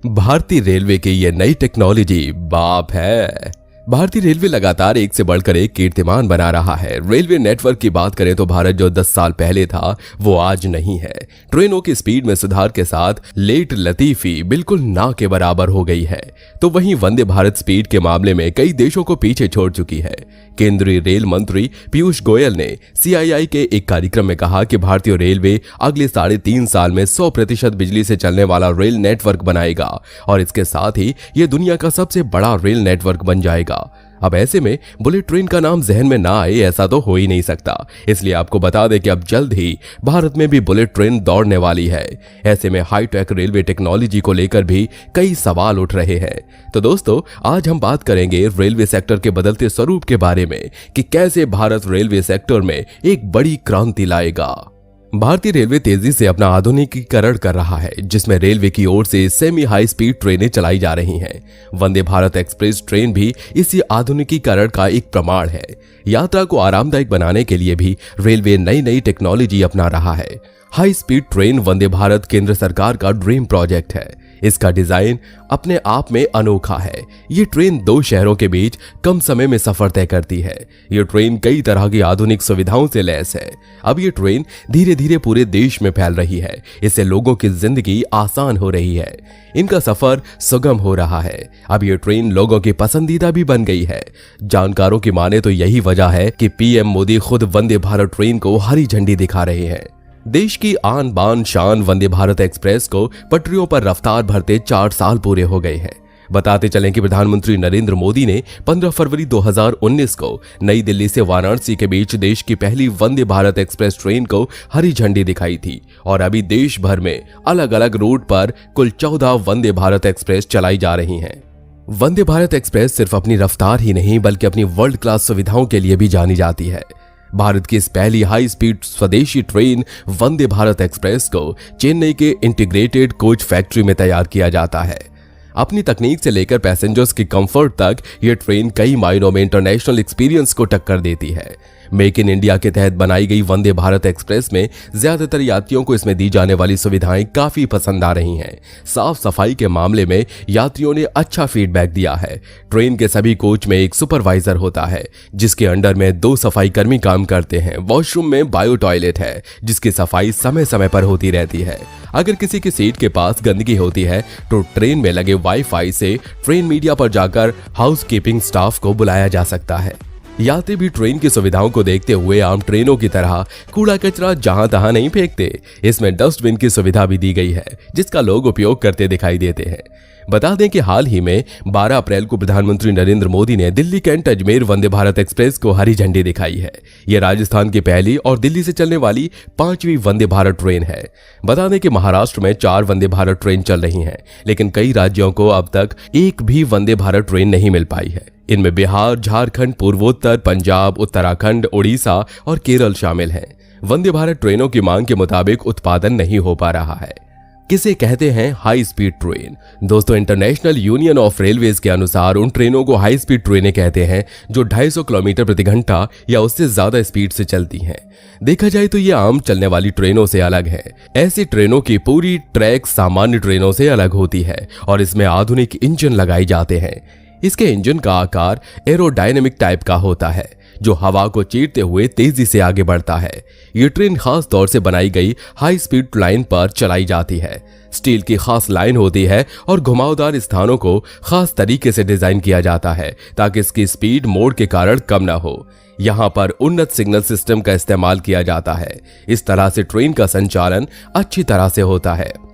भारतीय रेलवे की ये नई टेक्नोलॉजी बाप है। भारतीय रेलवे लगातार एक से बढ़कर एक कीर्तिमान बना रहा है। रेलवे नेटवर्क की बात करें तो भारत जो 10 साल पहले था वो आज नहीं है। ट्रेनों की स्पीड में सुधार के साथ लेट लतीफी बिल्कुल ना के बराबर हो गई है, तो वहीं वंदे भारत स्पीड के मामले में कई देशों को पीछे छोड़ चुकी है। केंद्रीय रेल मंत्री पीयूष गोयल ने CII के एक कार्यक्रम में कहा कि भारतीय रेलवे अगले 3.5 साल में 100% बिजली से चलने वाला रेल नेटवर्क बनाएगा और इसके साथ ही ये दुनिया का सबसे बड़ा रेल नेटवर्क बन जाएगा। अब ऐसे में बुलेट ट्रेन का नाम जहन में ना आए ऐसा तो हो ही नहीं सकता, इसलिए आपको बता दें कि अब जल्द ही भारत में भी बुलेट ट्रेन दौड़ने वाली है। ऐसे में हाईटेक रेलवे टेक्नोलॉजी को लेकर भी कई सवाल उठ रहे हैं। तो दोस्तों, आज हम बात करेंगे रेलवे सेक्टर के बदलते स्वरूप के बारे में कि कैसे भारत रेलवे सेक्टर में एक बड़ी क्रांति लाएगा। भारतीय रेलवे तेजी से अपना आधुनिकीकरण कर रहा है, जिसमें रेलवे की ओर से सेमी हाई स्पीड ट्रेनें चलाई जा रही हैं। वंदे भारत एक्सप्रेस ट्रेन भी इसी आधुनिकीकरण का एक प्रमाण है। यात्रा को आरामदायक बनाने के लिए भी रेलवे नई नई टेक्नोलॉजी अपना रहा है। High speed train Vande Bharat केंद्र सरकार का ड्रीम प्रोजेक्ट है। इसका डिजाइन अपने आप में अनोखा है। ये ट्रेन 2 शहरों के बीच कम समय में सफर तय करती है। ये ट्रेन कई तरह की आधुनिक सुविधाओं से लैस है। अब ये ट्रेन धीरे धीरे पूरे देश में फैल रही है। इससे लोगों की जिंदगी आसान हो रही है, इनका सफर सुगम हो रहा है। अब ये ट्रेन लोगों की पसंदीदा भी बन गई है। जानकारों की माने तो यही वजह है कि PM मोदी खुद वंदे भारत ट्रेन को हरी झंडी दिखा रहे हैं। देश की आन बान शान वंदे भारत एक्सप्रेस को पटरियों पर रफ्तार भरते 4 साल पूरे हो गए हैं। बताते चलें कि प्रधानमंत्री नरेंद्र मोदी ने 15 फरवरी 2019 को नई दिल्ली से वाराणसी के बीच देश की पहली वंदे भारत एक्सप्रेस ट्रेन को हरी झंडी दिखाई थी और अभी देश भर में अलग अलग रूट पर कुल 14 वंदे भारत एक्सप्रेस चलाई जा रही हैं। वंदे भारत एक्सप्रेस सिर्फ अपनी रफ्तार ही नहीं बल्कि अपनी वर्ल्ड क्लास सुविधाओं के लिए भी जानी जाती है। भारत की इस पहली हाई स्पीड स्वदेशी ट्रेन वंदे भारत एक्सप्रेस को चेन्नई के इंटीग्रेटेड कोच फैक्ट्री में तैयार किया जाता है। अपनी तकनीक से लेकर पैसेंजर्स की कंफर्ट तक यह ट्रेन कई मायनों में इंटरनेशनल एक्सपीरियंस को टक्कर देती है। मेक इन इंडिया के तहत बनाई गई वंदे भारत एक्सप्रेस में ज्यादातर यात्रियों को इसमें दी जाने वाली सुविधाएं काफी पसंद आ रही हैं। साफ सफाई के मामले में यात्रियों ने अच्छा फीडबैक दिया है। ट्रेन के सभी कोच में एक सुपरवाइजर होता है, जिसके अंडर में 2 सफाई कर्मी काम करते हैं। वॉशरूम में बायो टॉयलेट है, जिसकी सफाई समय समय पर होती रहती है। अगर किसी की सीट के पास गंदगी होती है तो ट्रेन में लगे वाईफाई से ट्रेन मीडिया पर जाकर हाउसकीपिंग स्टाफ को बुलाया जा सकता है। यात्री भी ट्रेन की सुविधाओं को देखते हुए आम ट्रेनों की तरह कूड़ा कचरा जहां तहां नहीं फेंकते। इसमें डस्टबिन की सुविधा भी दी गई है, जिसका लोग उपयोग करते दिखाई देते हैं। बता दें कि हाल ही में 12 अप्रैल को प्रधानमंत्री नरेंद्र मोदी ने दिल्ली कैंट अजमेर वंदे भारत एक्सप्रेस को हरी झंडी दिखाई है। यह राजस्थान की पहली और दिल्ली से चलने वाली 5वीं वंदे भारत ट्रेन है। बता दें कि महाराष्ट्र में 4 वंदे भारत ट्रेन चल रही हैं, लेकिन कई राज्यों को अब तक एक भी वंदे भारत ट्रेन नहीं मिल पाई है। इनमें बिहार, झारखंड, पूर्वोत्तर, पंजाब, उत्तराखंड, ओडिशा और केरल शामिल हैं। वंदे भारत ट्रेनों की मांग के मुताबिक उत्पादन नहीं हो पा रहा है। किसे कहते हैं हाई स्पीड ट्रेन? दोस्तों, इंटरनेशनल यूनियन ऑफ रेलवेज के अनुसार उन ट्रेनों को हाई स्पीड ट्रेनें कहते हैं जो 250 किलोमीटर प्रति घंटा या उससे ज्यादा स्पीड से चलती हैं। देखा जाए तो ये आम चलने वाली ट्रेनों से अलग है। ऐसी ट्रेनों की पूरी ट्रैक सामान्य ट्रेनों से अलग होती है और इसमें आधुनिक इंजन लगाए जाते हैं। इसके इंजन का आकार एरोडायनेमिक टाइप का होता है, जो हवा को चीरते हुए तेजी से आगे बढ़ता है। ये ट्रेन खास तौर से बनाई गई हाई स्पीड लाइन पर चलाई जाती है। स्टील की खास लाइन होती है और घुमावदार स्थानों को खास तरीके से डिजाइन किया जाता है ताकि इसकी स्पीड मोड़ के कारण कम ना हो। यहाँ पर उन्नत सिग्नल सिस्टम का इस्तेमाल किया जाता है। इस तरह से ट्रेन का संचालन अच्छी तरह से होता है।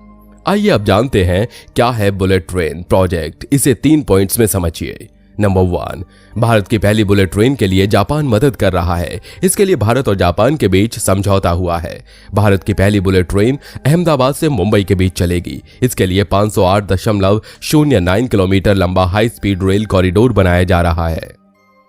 आइए अब जानते हैं क्या है बुलेट ट्रेन प्रोजेक्ट। इसे 3 पॉइंट्स में समझिए। नंबर 1, भारत की पहली बुलेट ट्रेन के लिए जापान मदद कर रहा है। इसके लिए भारत और जापान के बीच समझौता हुआ है। भारत की पहली बुलेट ट्रेन अहमदाबाद से मुंबई के बीच चलेगी। इसके लिए 508.09 किलोमीटर लंबा हाई स्पीड रेल कॉरिडोर बनाया जा रहा है।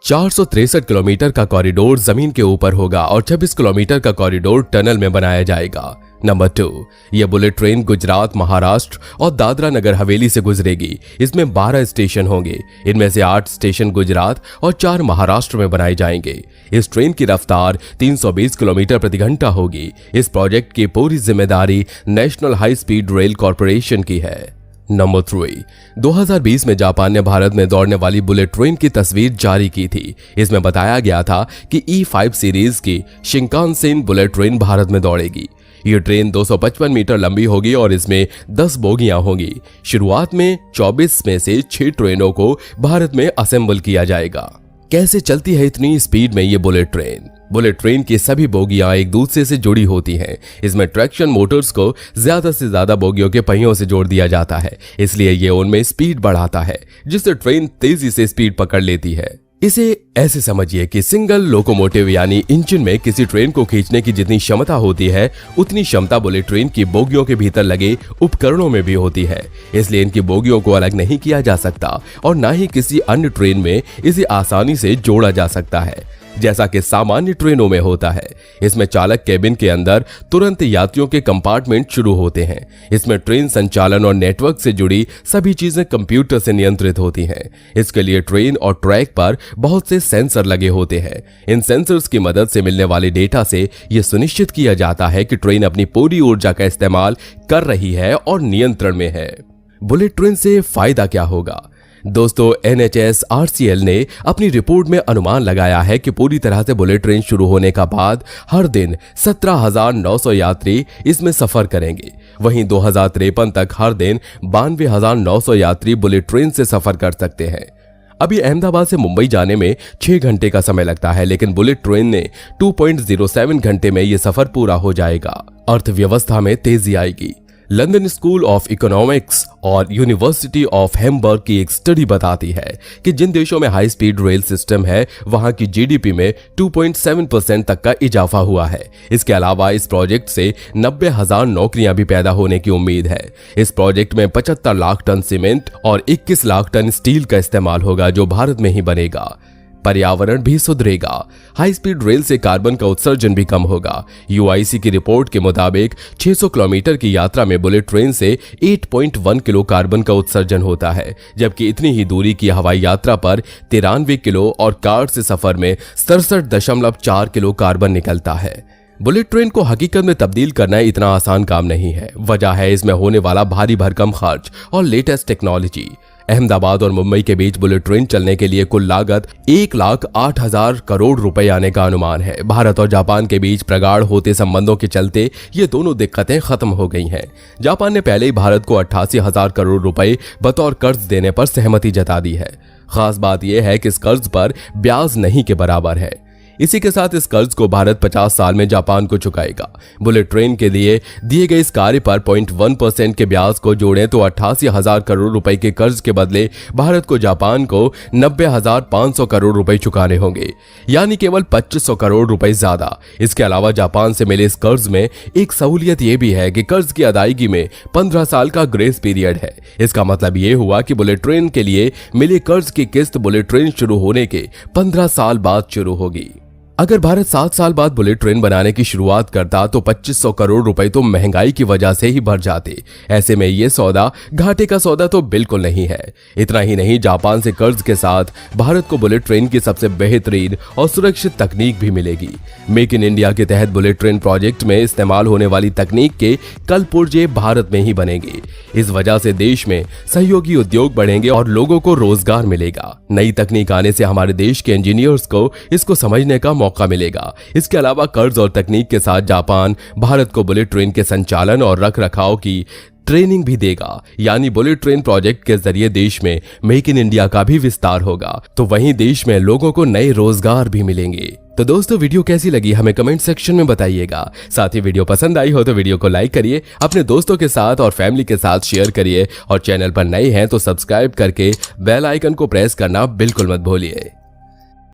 463 किलोमीटर का कॉरिडोर जमीन के ऊपर होगा और 26 किलोमीटर का कॉरिडोर टनल में बनाया जाएगा। नंबर 2, यह बुलेट ट्रेन गुजरात, महाराष्ट्र और दादरा नगर हवेली से गुजरेगी। इसमें 12 स्टेशन होंगे। इनमें से 8 स्टेशन गुजरात और 4 महाराष्ट्र में बनाए जाएंगे। इस ट्रेन की रफ्तार 320 किलोमीटर प्रति घंटा होगी। इस प्रोजेक्ट की पूरी जिम्मेदारी national high speed rail corporation की है। नंबर 3, 2020 में जापान ने भारत में दौड़ने वाली बुलेट ट्रेन की तस्वीर जारी की थी। इसमें बताया गया था कि E5 सीरीज की शिंकानसेन बुलेट ट्रेन भारत में दौड़ेगी। ये ट्रेन 255 मीटर लंबी होगी और इसमें 10 बोगियां होंगी। शुरुआत में 24 में से 6 ट्रेनों को भारत में असेंबल किया जाएगा। कैसे चलती है इतनी स्पीड में ये बुलेट ट्रेन? बुलेट ट्रेन की सभी बोगियां एक दूसरे से जुड़ी होती हैं। इसमें ट्रैक्शन मोटर्स को ज्यादा से ज्यादा बोगियों के पहियों से जोड़ दिया जाता है, इसलिए ये उनमें स्पीड बढ़ाता है, जिससे ट्रेन तेजी से स्पीड पकड़ लेती है। इसे ऐसे समझिए कि सिंगल लोकोमोटिव यानी इंजन में किसी ट्रेन को खींचने की जितनी क्षमता होती है, उतनी क्षमता बुलेट ट्रेन की बोगियों के भीतर लगे उपकरणों में भी होती है। इसलिए इनकी बोगियों को अलग नहीं किया जा सकता और ना ही किसी अन्य ट्रेन में इसे आसानी से जोड़ा जा सकता है, जैसा कि सामान्य ट्रेनों में होता है। इसमें चालक केबिन के अंदर तुरंत यात्रियों के कंपार्टमेंट शुरू होते हैं। इसमें ट्रेन संचालन और नेटवर्क से जुड़ी सभी चीजें कंप्यूटर से नियंत्रित होती हैं। इसके लिए ट्रेन और ट्रैक पर बहुत से सेंसर लगे होते हैं। इन सेंसर्स की मदद से मिलने वाले डेटा से यह सुनिश्चित किया जाता है कि ट्रेन अपनी पूरी ऊर्जा का इस्तेमाल कर रही है और नियंत्रण में है। बुलेट ट्रेन से फायदा क्या होगा? दोस्तों, NHSRCL ने अपनी रिपोर्ट में अनुमान लगाया है कि पूरी तरह से बुलेट ट्रेन शुरू होने का बाद हर दिन 17,900 यात्री इसमें सफर करेंगे। वहीं 2053 तक हर दिन 92,900 यात्री बुलेट ट्रेन से सफर कर सकते हैं। अभी अहमदाबाद से मुंबई जाने में 6 घंटे का समय लगता है, लेकिन बुलेट ट्रेन ने 2.07 घंटे में यह सफर पूरा हो जाएगा। अर्थव्यवस्था में तेजी आएगी। लंदन स्कूल ऑफ इकोनॉमिक्स और यूनिवर्सिटी ऑफ हैम्बर्ग की एक स्टडी बताती है कि जिन देशों में हाई स्पीड रेल सिस्टम है, वहां की GDP में 2.7% तक का इजाफा हुआ है। इसके अलावा इस प्रोजेक्ट से 90,000 नौकरियां भी पैदा होने की उम्मीद है। इस प्रोजेक्ट में 75 लाख टन सीमेंट और 21 लाख टन स्टील का इस्तेमाल होगा, जो भारत में ही बनेगा। पर्यावरण भी सुधरेगा। हाई स्पीड रेल से कार्बन का उत्सर्जन भी कम होगा। UIC की रिपोर्ट के मुताबिक 600 किलोमीटर की यात्रा में बुलेट ट्रेन से 8.1 किलो कार्बन का उत्सर्जन होता है, जबकि इतनी ही दूरी की हवाई यात्रा पर 93 किलो और कार से सफर में 67.4 किलो कार्बन निकलता है। बुलेट ट्रेन को हकीकत में तब्दील करना इतना आसान काम नहीं है। वजह है इसमें होने वाला भारी भरकम खर्च और लेटेस्ट टेक्नोलॉजी। अहमदाबाद और मुंबई के बीच बुलेट ट्रेन चलने के लिए कुल लागत 1,08,000 करोड़ रुपए आने का अनुमान है। भारत और जापान के बीच प्रगाढ़ होते संबंधों के चलते ये दोनों दिक्कतें खत्म हो गई हैं। जापान ने पहले ही भारत को 88,000 करोड़ रुपए बतौर कर्ज देने पर सहमति जता दी है। खास बात यह है कि इस कर्ज पर ब्याज नहीं के बराबर है। इसी के साथ इस कर्ज को भारत 50 साल में जापान को चुकाएगा। बुलेट ट्रेन के लिए दिए गए इस कार्य पर 0.1% के ब्याज को जोड़ें तो 88,000 करोड़ रुपए के कर्ज के बदले भारत को जापान को 90,500 करोड़ रुपए चुकाने होंगे, यानी केवल 2500 करोड़ रुपए ज्यादा। इसके अलावा जापान से मिले इस कर्ज में एक सहूलियत यह भी है कि कर्ज की अदायगी में 15 साल का ग्रेस पीरियड है। इसका मतलब यह हुआ कि बुलेट ट्रेन के लिए मिले कर्ज की किस्त बुलेट ट्रेन शुरू होने के 15 साल बाद शुरू होगी। अगर भारत 7 साल बाद बुलेट ट्रेन बनाने की शुरुआत करता तो 2500 करोड़ रुपए तो महंगाई की वजह से ही भर जाते। ऐसे में ये सौदा घाटे का सौदा तो बिल्कुल नहीं है। इतना ही नहीं, जापान से कर्ज के साथ भारत को बुलेट ट्रेन की सबसे बेहतरीन और सुरक्षित तकनीक भी मिलेगी। मेक इन इंडिया के तहत बुलेट ट्रेन प्रोजेक्ट में इस्तेमाल होने वाली तकनीक के कल पुर्जे भारत में ही बनेंगे। इस वजह से देश में सहयोगी उद्योग बढ़ेंगे और लोगों को रोजगार मिलेगा। नई तकनीक आने से हमारे देश के इंजीनियर्स को इसको समझने का मौका मिलेगा। इसके अलावा कर्ज और तकनीक के साथ जापान भारत को बुलेट ट्रेन के संचालन और रखरखाव की ट्रेनिंग भी देगा। यानी बुलेट ट्रेन प्रोजेक्ट के जरिए देश में मेक इन इंडिया का भी विस्तार होगा, तो वहीं देश में लोगों को नए रोजगार भी मिलेंगे। तो दोस्तों, वीडियो कैसी लगी हमें कमेंट सेक्शन में बताइएगा। साथ ही वीडियो पसंद आई हो तो वीडियो को लाइक करिए, अपने दोस्तों के साथ और फैमिली के साथ शेयर करिए और चैनल पर नए हैं तो सब्सक्राइब करके बेल आइकन को प्रेस करना बिल्कुल मत भूलिए।